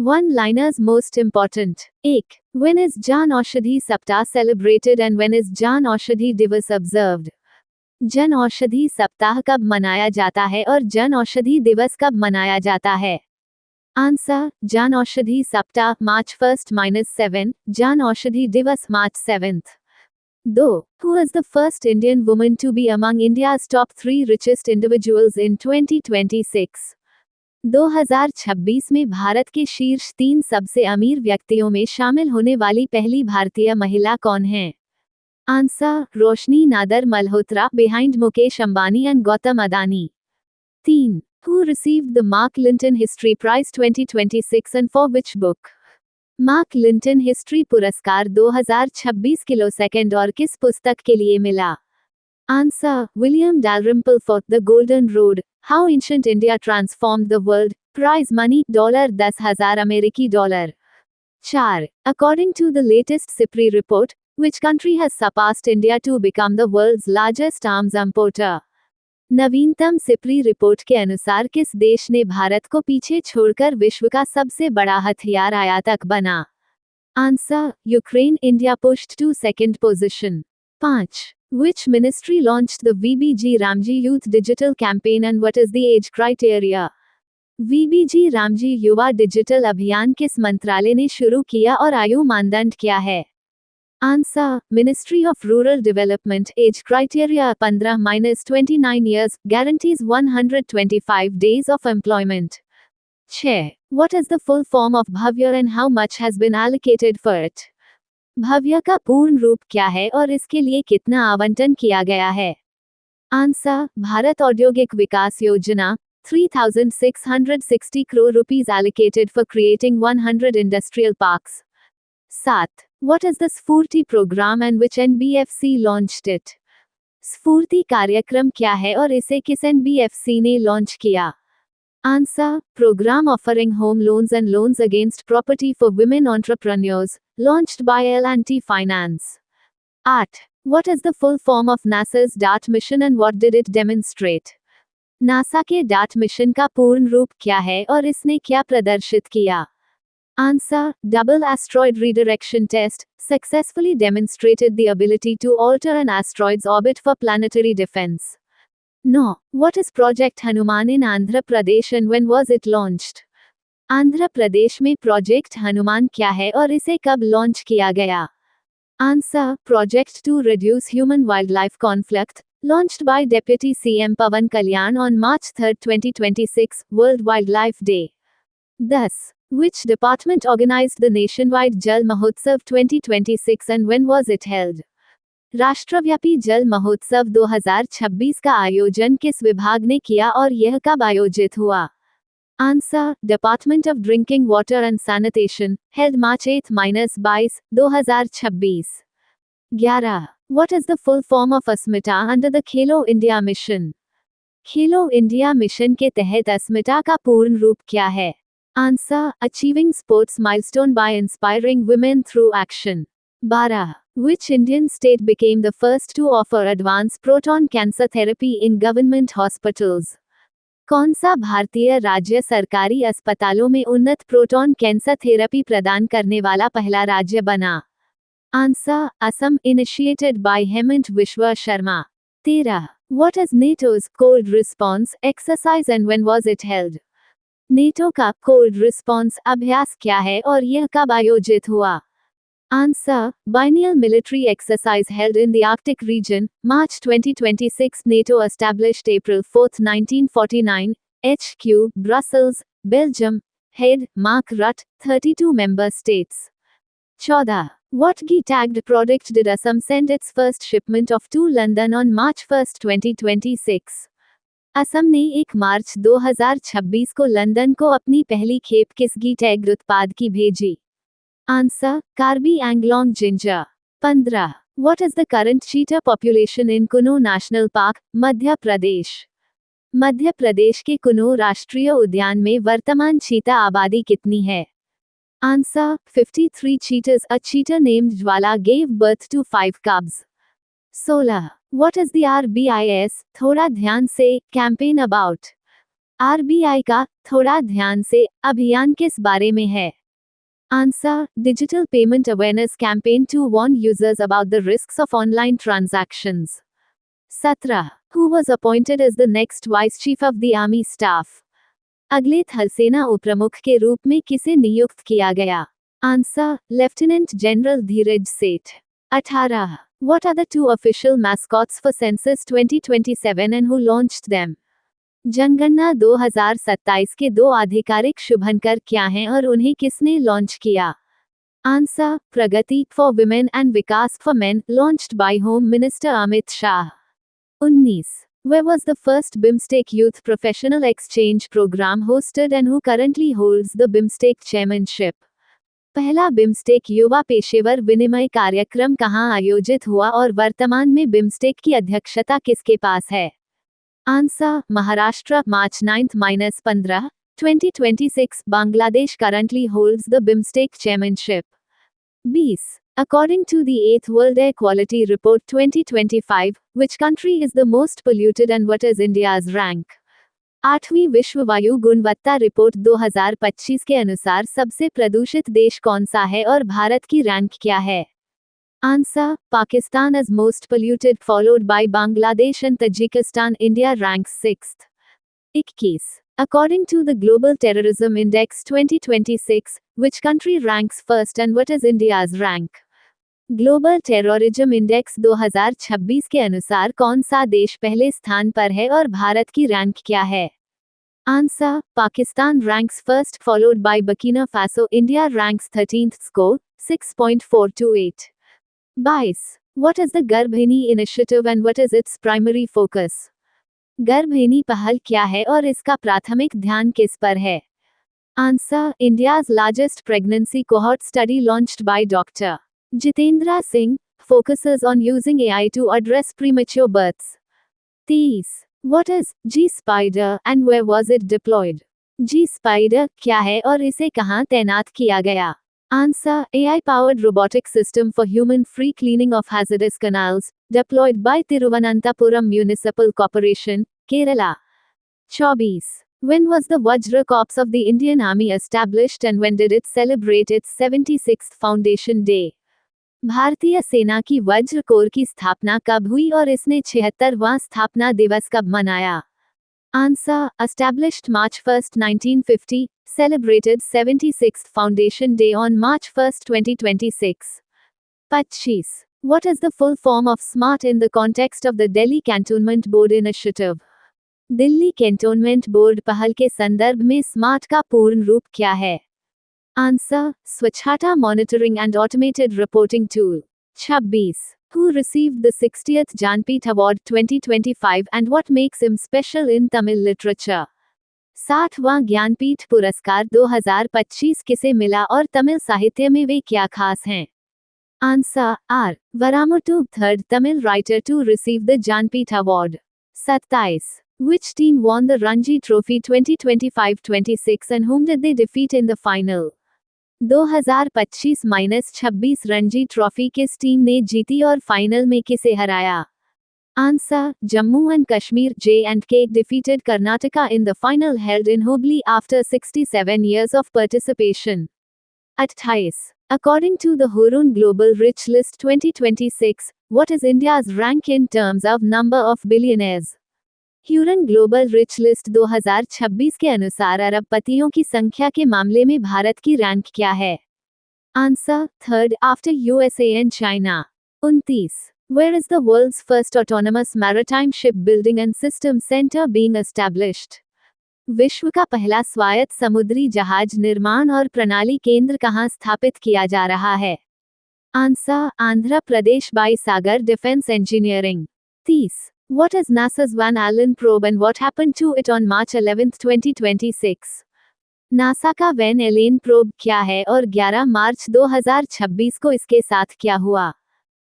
One-liners most important. 1. When is Jan Aushadhi Saptah celebrated and when is Jan Aushadhi Divas observed? Jan Aushadhi सप्ताह कब मनाया जाता है और जन औषधि दिवस कब मनाया जाता है? आंसर, जन औषधि सप्ताह March 1st-7, जन औषधि दिवस March 7th. 2. Who is the first Indian woman to be among India's top 3 richest individuals in 2026? 2026 में भारत के शीर्ष 3 सबसे अमीर व्यक्तियों में शामिल होने वाली पहली भारतीय महिला कौन है? Answer, Roshni Nadar Malhotra, behind Mukesh Ambani and Gautam Adani. 3. Who received the Mark Linton History Prize 2026 and for which book? Mark Linton history पुरस्कार 2026 किलोसेकंड और किस पुस्तक के लिए मिला? Answer, William Dalrymple for the Golden Road, how ancient India transformed the world, prize money $10,000 अमेरिकी dollar. 4. According to the latest SIPRI report, which country has surpassed India to become the world's largest arms importer? नवीनतम SIPRI report के अनुसार किस देश ने भारत को पीछे छोड़कर विश्व का सबसे बड़ा हथियार आयातक बना? Answer, Ukraine. India pushed to second position. 5. Which ministry launched the VBG Ramji Youth Digital Campaign and what is the age criteria? VBG Ramji युवा डिजिटल अभियान किस मंत्रालय ने शुरू किया और आयु मानदंड क्या है? Answer, ministry of rural development. Age criteria 15-29 years, guarantees 125 days of employment. 6. What is the full form of Bhavya and how much has been allocated for it? भव्य का पूर्ण रूप क्या है और इसके लिए कितना आवंटन किया गया है? आंसर, भारत औद्योगिक विकास योजना. 3,660 crore rupees allocated for creating 100 industrial parks. 7. What is the स्फूर्ति program and which NBFC launched it? स्फूर्ति कार्यक्रम क्या है और इसे किस NBFC ने लॉन्च किया? Answer, programme offering home loans and loans against property for women entrepreneurs, launched by L&T Finance. 8. What is the full form of NASA's DART mission and what did it demonstrate? NASA के dart mission का पूर्ण रूप क्या है और इसने क्या प्रदर्शित किया? Answer, double asteroid redirection test, successfully demonstrated the ability to alter an asteroid's orbit for planetary defense. 9. What is Project Hanuman in Andhra Pradesh and when was it launched? Andhra Pradesh में प्रोजेक्ट हनुमान क्या है और इसे कब लॉन्च किया गया? Answer, project to reduce human wildlife conflict, launched by Deputy CM Pawan Kalyan on March 3, 2026, World Wildlife Day. 10. Which department organized the nationwide Jal Mahotsav 2026 and when was it held? राष्ट्रव्यापी जल महोत्सव 2026 का आयोजन किस विभाग ने किया और यह कब आयोजित हुआ? Answer, department of drinking water and sanitation, held March 8-22, 2026. 11. What is the full form of Asmita under the Khelo India mission? Khelo India mission के तहत अस्मिता का पूर्ण रूप क्या है? Answer, achieving sports milestone by inspiring women through action. 12. Which Indian state became the first to offer advanced proton cancer therapy in government hospitals? कौन सा भारतीय राज्य सरकारी अस्पतालों में उन्नत प्रोटॉन कैंसर थेरेपी प्रदान करने वाला पहला राज्य बना? Answer, Assam. Initiated by Hemant विश्व Sharma. 13. What is NATO's cold response exercise and when was it held? NATO का कोल्ड रिस्पॉन्स अभ्यास क्या है और यह कब आयोजित हुआ? Answer, biennial military exercise held in the Arctic region, March 2026. NATO established April 4, 1949. HQ, Brussels, Belgium. Head, Mark Rutte. 32 member states. 14. What ghee-tagged product did Assam send its first shipment of to London on March 1, 2026? Assam ने 1 मार्च 2026 को London को अपनी पहली खेप किस घी-टैग्ड उत्पाद की भेजी? Answer, Karbi Anglong ginger. 15. What is the current cheetah population in Kuno national park, Madhya Pradesh? Madhya Pradesh के कुनो राष्ट्रीय उद्यान में वर्तमान चीता आबादी कितनी है? Answer, 53 cheetahs. A cheetah named Jwala gave birth to 5 cubs. 16. What is the RBIS, थोड़ा ध्यान से, campaign about? आरबीआई का थोड़ा ध्यान से अभियान किस बारे में है? Answer, digital payment awareness campaign to warn users about the risks of online transactions. 17. Who was appointed as the next Vice Chief of the Army Staff? अगले थल सेना उपप्रमुख के रूप में किसे नियुक्त किया गया? आंसर, लेफ्टिनेंट जनरल धीरज सेठ। 18. What are the two official mascots for Census 2027 and who launched them? जनगणना 2027 के दो आधिकारिक शुभंकर क्या हैं और उन्हें किसने लॉन्च किया? Answer, Pragati for women and Vikas for main, launched by home minister Amit Shah. 19. Where was the first BIMSTEC Youth Professional Exchange Program hosted and who currently holds the BIMSTEC chairmanship? पहला बिम्स्टेक युवा पेशेवर विनिमय कार्यक्रम कहाँ आयोजित हुआ और वर्तमान में बिम्स्टेक की अध्यक्षता किसके पास है? Answer, Maharashtra, March 9-15, 2026. Bangladesh currently holds the BIMSTEC chairmanship. 20. According to the 8th World Air Quality Report 2025, which country is the most polluted and what is India's rank? 8वीं विश्व वायु गुणवत्ता रिपोर्ट 2025 के अनुसार सबसे प्रदूषित देश कौन सा है और भारत की रैंक क्या है? Answer, Pakistan is most polluted followed by Bangladesh and Tajikistan. India ranks 6th. 21. According to the Global Terrorism Index 2026, which country ranks first and what is India's rank? Global terrorism index 2026 के अनुसार कौन सा देश पहले स्थान पर है और भारत की रैंक क्या है? Answer, Pakistan ranks first followed by Burkina Faso. India ranks 13th, score 6.428. 22. What is the Garbhini initiative and what is its primary focus? Garbhini पहल क्या है और इसका प्राथमिक ध्यान किस पर है? Answer, India's largest pregnancy cohort study launched by doctor Jitendra Singh, focuses on using AI to address premature births. 30. What is G-Spider and where was it deployed? G-Spider क्या है और इसे कहाँ तैनात किया गया? Answer, AI-powered robotic system for human-free cleaning of hazardous canals, deployed by Thiruvananthapuram Municipal Corporation, Kerala. 24. When was the Vajra Corps of the Indian Army established and when did it celebrate its 76th Foundation Day? भारतीय सेना की वज्र core की स्थापना कब हुई और इसने 76वां स्थापना दिवस कब मनाया? Answer, established March 1, 1950, celebrated 76th Foundation Day on March 1, 2026. 25. What is the full form of SMART in the context of the Delhi Cantonment Board Initiative? Delhi cantonment board पहल के संदर्भ में स्मार्ट का पूर्ण रूप क्या है? आंसर, स्वच्छता monitoring and automated reporting tool. 26. Who received the 60th Jnanpith Award 2025 and what makes him special in Tamil literature? 60वां ज्ञानपीठ पुरस्कार 2025 किसे मिला और तमिल साहित्य में वे क्या खास हैं? Answer, R. Vairamuthu, third Tamil writer to receive the Jnanpith Award. 27. Which team won the Ranji Trophy 2025-26 and whom did they defeat in the final? 2025-26 Ranji trophy किस टीम ने जीती और फाइनल में किसे हराया? Answer, Jammu and Kashmir J&K defeated Karnataka in the final held in Hubli after 67 years of participation. 28. According to the Hurun Global Rich List 2026, what is India's rank in terms of number of billionaires? Hurun global rich list 2026 के अनुसार अरबपतियों की संख्या के मामले में भारत की rank क्या है? Answer, third after USA and China. 29. Where is the world's first autonomous maritime ship building and system centre being established? विश्व का पहला स्वायत्त समुद्री जहाज निर्माण और प्रणाली केंद्र कहाँ स्थापित किया जा रहा है? Answer, Andhra Pradesh by Sagar defence engineering. 30. What is NASA's Van Allen probe and what happened to it on March 11, 2026? NASA का वैन एलेन प्रोब क्या है और 11 मार्च 2026 को इसके साथ क्या हुआ?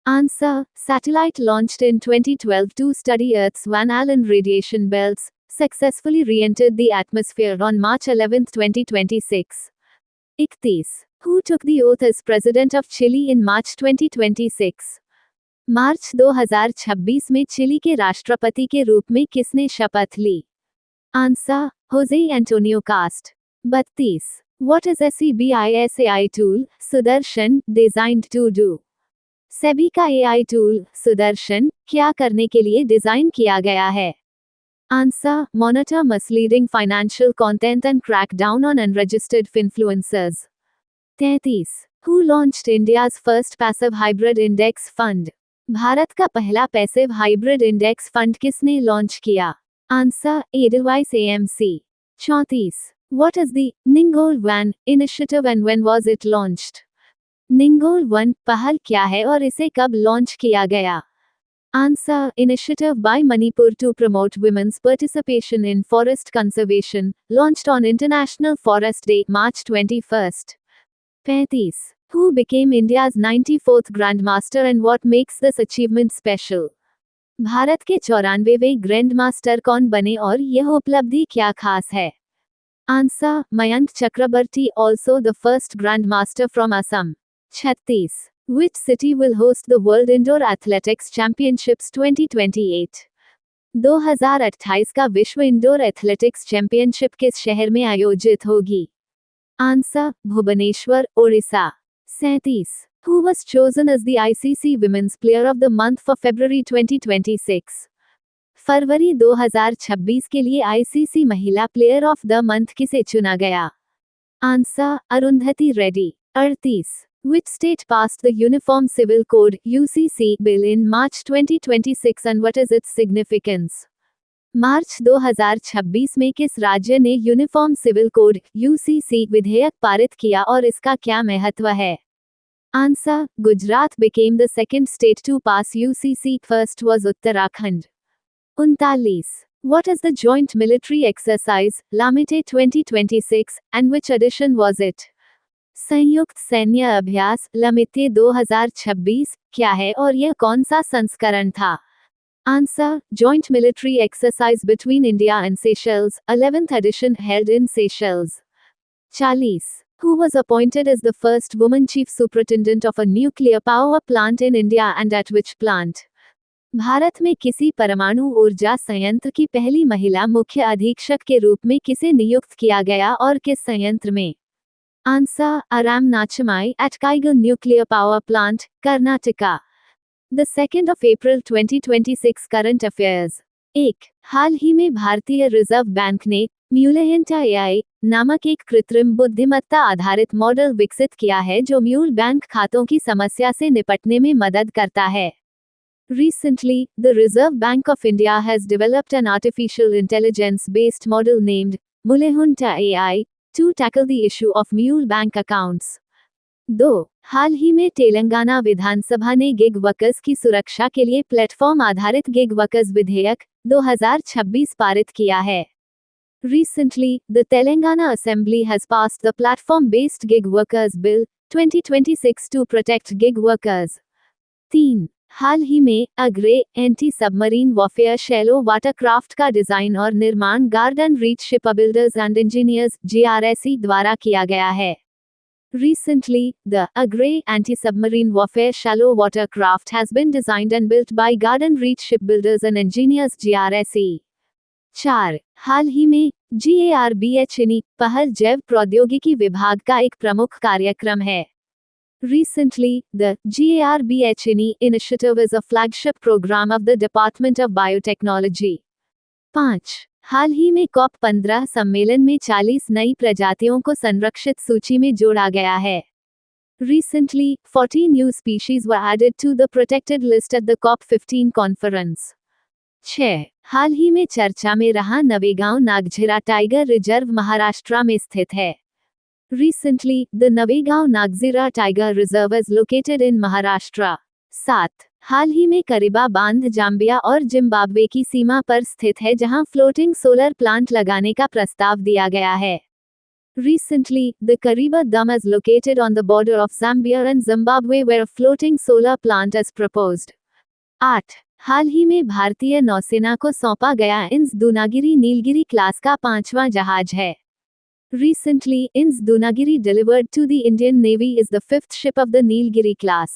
Answer, satellite launched in 2012 to study Earth's Van Allen radiation belts, successfully re-entered the atmosphere on March 11, 2026. 31. Who took the oath as president of Chile in March 2026? मार्च 2026 में चिली के राष्ट्रपति के रूप में किसने शपथ ली? Answer, Jose Antonio Kast. 32. What is SEBI tool, Sudarshan, designed to do? SEBI का AI टूल, सुदर्शन, क्या करने के लिए डिजाइन किया गया है? Answer, monitor misleading financial content and crack down on unregistered influencers. 33. Who launched India's first passive hybrid index fund? Bharat का पहला पैसिव हाइब्रिड इंडेक्स फंड किसने लॉन्च किया? Answer, Edelweiss AMC. 34. What is the Ningoal 1 initiative and when was it launched? निंगोल 1 पहल क्या है और इसे कब लॉन्च किया गया? Answer, initiative by Manipur to promote women's participation in forest conservation, launched on international forest day, March 21. 35. Who became India's 94th Grandmaster and what makes this achievement special? Bharat के 94वें grand master कौन बने और यह उपलब्धि क्या खास है? Answer, Mayank Chakravarty, also the first Grandmaster from Assam. 36. Which city will host the World Indoor Athletics Championships 2028? 2028 का विश्व इंडोर एथलेटिक्स चैंपियनशिप किस शहर में आयोजित होगी? Answer, Bhubaneswar, Odisha. 37. Who was chosen as the ICC Women's Player of the Month for February 2026? फरवरी 2026 के लिए ICC महिला प्लेयर ऑफ द मंथ किसे चुना गया? Answer, Arundhati Reddy. 38. Which state passed the Uniform Civil Code (UCC) bill in March 2026 and what is its significance? मार्च 2026 में किस राज्य ने यूनिफॉर्म सिविल कोड (UCC) विधेयक पारित किया और इसका क्या महत्व है? Answer, Gujarat became the second state to pass UCC, first was Uttarakhand. 39. What is the joint military exercise, Lamite 2026, and which edition was it? संयुक्त सैन्य अभ्यास, लमिते 2026, क्या है और यह कौन सा संस्करण था? Answer, joint military exercise between India and Seychelles, 11th edition held in Seychelles. 40. Who was appointed as the first woman chief superintendent of a nuclear power plant in India and at which plant? Bharat में किसी परमाणु ऊर्जा संयंत्र की पहली महिला मुख्य अधीक्षक के रूप में किसे नियुक्त किया गया और किस संयंत्र में? आंसर, आराम नाचमाई, at Kaigal Nuclear Power Plant, Karnataka. The 2nd of April 2026 current affairs. 1. हाल ही में भारतीय रिजर्व बैंक ने म्यूलेहिंट AI नामक एक कृत्रिम बुद्धिमत्ता आधारित मॉडल विकसित किया है जो म्यूल बैंक खातों की समस्या से निपटने में मदद करता है. Recently, the Reserve Bank of India has developed an artificial intelligence-based model named Mulehunta AI to tackle the issue of mule bank accounts. 2. हाल ही में तेलंगाना विधानसभा ने गिग वर्कर्स की सुरक्षा के लिए प्लेटफॉर्म आधारित गिग वर्कर्स विधेयक 2026 पारित किया है. Recently, the Telangana Assembly has passed the Platform-Based Gig Workers Bill 2026 to protect gig workers. 3. हाल ही में अग्रे anti submarine warfare shallow watercraft का डिजाइन और निर्माण garden reach shipbuilders and engineers GRSE द्वारा किया गया है. Recently, the Agre anti-submarine warfare shallow watercraft has been designed and built by Garden Reach Shipbuilders and Engineers GRSE. 4. हाल ही में GARBHINI पहल जैव प्रौद्योगिकी विभाग का एक प्रमुख कार्यक्रम है. Recently, the GARBHINI initiative is a flagship program of the Department of Biotechnology. 5. हाल ही में COP15 सम्मेलन में 40 नई प्रजातियों को संरक्षित सूची में जोड़ा गया है. Recently, 40 new species were added to the protected list at the COP15 conference. 6. हाल ही में चर्चा में रहा नवेगांव नागझिरा टाइगर रिजर्व महाराष्ट्र में स्थित है. Recently, the Navegaon Nagzira Tiger Reserve is located in Maharashtra. 7. हाल ही में करीबा बांध जाम्बिया और जिम्बाब्वे की सीमा पर स्थित है जहां फ्लोटिंग सोलर प्लांट लगाने का प्रस्ताव दिया गया है. Recently, the Kariba Dam is located on the border of Zambia and Zimbabwe where a floating solar plant is proposed. 8. हाल ही में भारतीय नौसेना को सौंपा गया इंस दूनागिरी नीलगिरी क्लास का 5वां जहाज है. Recently, INS Dunagiri delivered to the Indian Navy is the 5th ship of the Nilgiri class.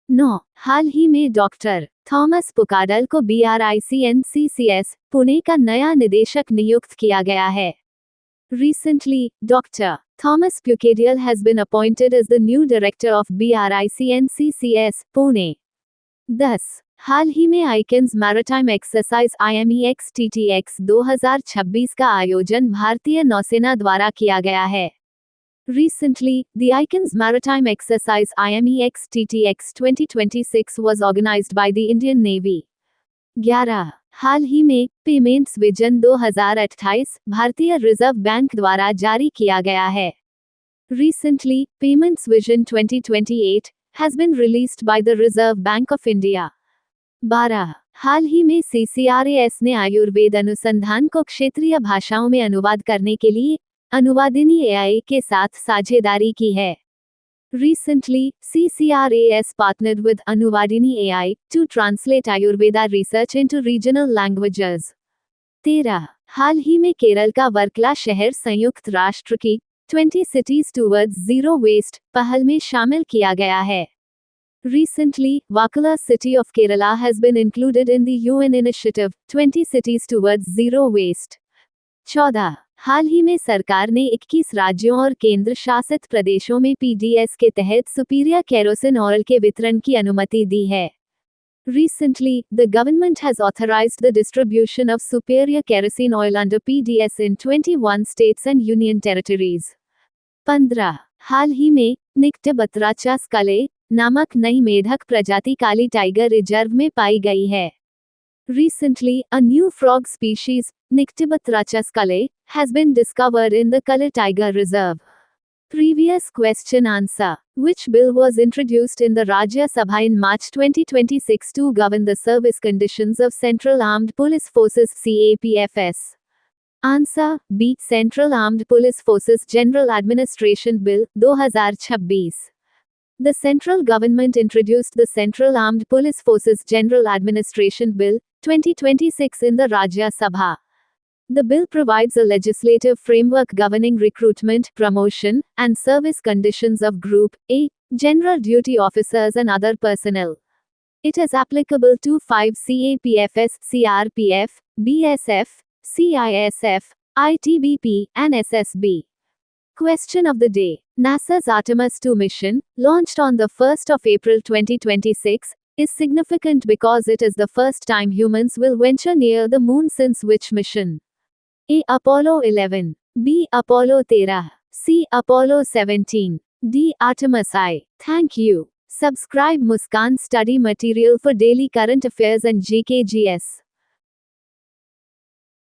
9. हाल ही में डॉक्टर थॉमस पुकाडल को BRICNCCS पुणे का नया निदेशक नियुक्त किया गया है। Recently, Dr. Thomas Pucadial has been appointed as the new director of BRICNCCS, Pune. 10. हाल ही में आइकन्स मैरिटाइम एक्सरसाइज IMEX-TTX 2026 का आयोजन भारतीय नौसेना द्वारा किया गया है। Recently, the Icons Maritime Exercise IMEX-TTX 2026 was organized by the Indian Navy. 11. हाल ही में पेमेंट्स विजन 2028 भारतीय रिजर्व बैंक द्वारा जारी किया गया है। Recently, Payments Vision 2028 has been released by the Reserve Bank of India. 12. हाल ही में CCRAS ने आयुर्वेद अनुसंधान को क्षेत्रीय भाषाओं में अनुवाद करने के लिए अनुवादिनी AI के साथ साझेदारी की है। Recently, CCRAS partnered with Anuvadini AI to translate Ayurveda research into regional languages. 13. हाल ही में केरल का वर्कला शहर संयुक्त राष्ट्र की 20 Cities Towards Zero Waste पहल में शामिल किया गया है। Recently, Vakala city of Kerala has been included in the UN initiative 20 Cities Towards Zero Waste. 14. हाल ही में सरकार ने 21 राज्यों और केंद्र शासित प्रदेशों में PDS के तहत सुपीरियर केरोसिन ऑयल के वितरण की अनुमति दी है। Recently, the government has authorized the distribution of superior kerosene oil under PDS in 21 states and union territories. 15. हाल ही में निक्टबत्राचा स्कले नामक नई मेढक प्रजाति काली टाइगर रिजर्व में पाई गई है। Recently, a new frog species, Nyctibatracha scale, has been discovered in the Kale Tiger Reserve. Previous question answer. Which bill was introduced in the Rajya Sabha in March 2026 to govern the service conditions of Central Armed Police Forces CAPFS? Answer B. Central Armed Police Forces General Administration Bill 2026. The central government introduced the Central Armed Police Forces General Administration Bill 2026 in the Rajya Sabha. The bill provides a legislative framework governing recruitment, promotion, and service conditions of Group A general duty officers and other personnel. It is applicable to 5 CAPFS, CRPF, BSF, CISF, ITBP, and SSB. Question of the day. NASA's Artemis 2 mission, launched on the 1st of April 2026, is significant because it is the first time humans will venture near the moon since which mission? A. Apollo 11. B. Apollo 13. C. Apollo 17. D. Artemis I. Thank you. Subscribe Muskan Study Material for daily current affairs and GKGS.